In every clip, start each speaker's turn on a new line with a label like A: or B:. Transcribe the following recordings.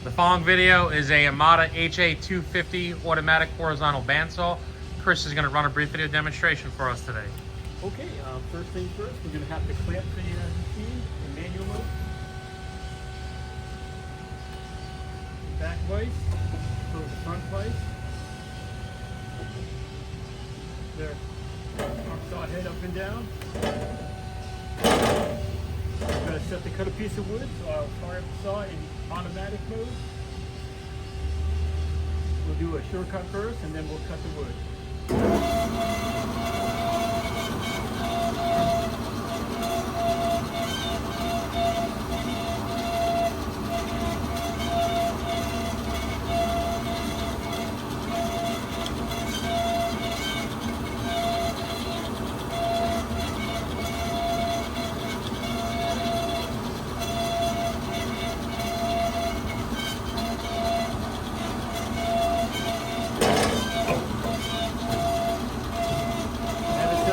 A: The following video is a AMADA HA250 automatic horizontal bandsaw. Chris is going to run a brief video demonstration for us today.
B: Okay, first thing first, we're going to have to clamp the machine in manual mode. Back vise, close the front vise. There, arm saw head up and down. I'm going to set to cut a piece of wood, so I'll fire the saw in automatic mode. We'll do a shortcut first, and then we'll cut the wood.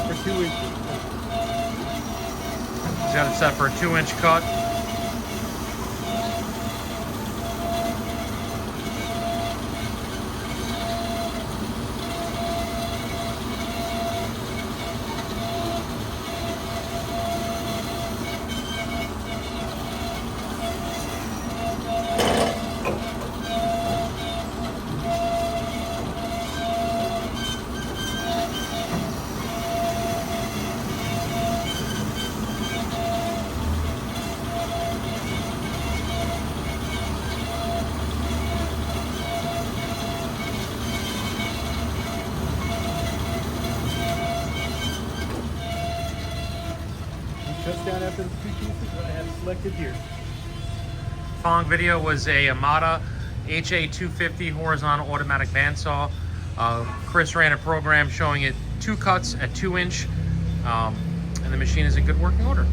B: For 2 inches.
A: He's got it set for a 2-inch cut.
B: Cuts down after the 2 pieces that I have selected here.
A: Following video was a AMADA HA250 horizontal automatic bandsaw. Chris ran a program showing it 2 cuts at 2 inch, and the machine is in good working order.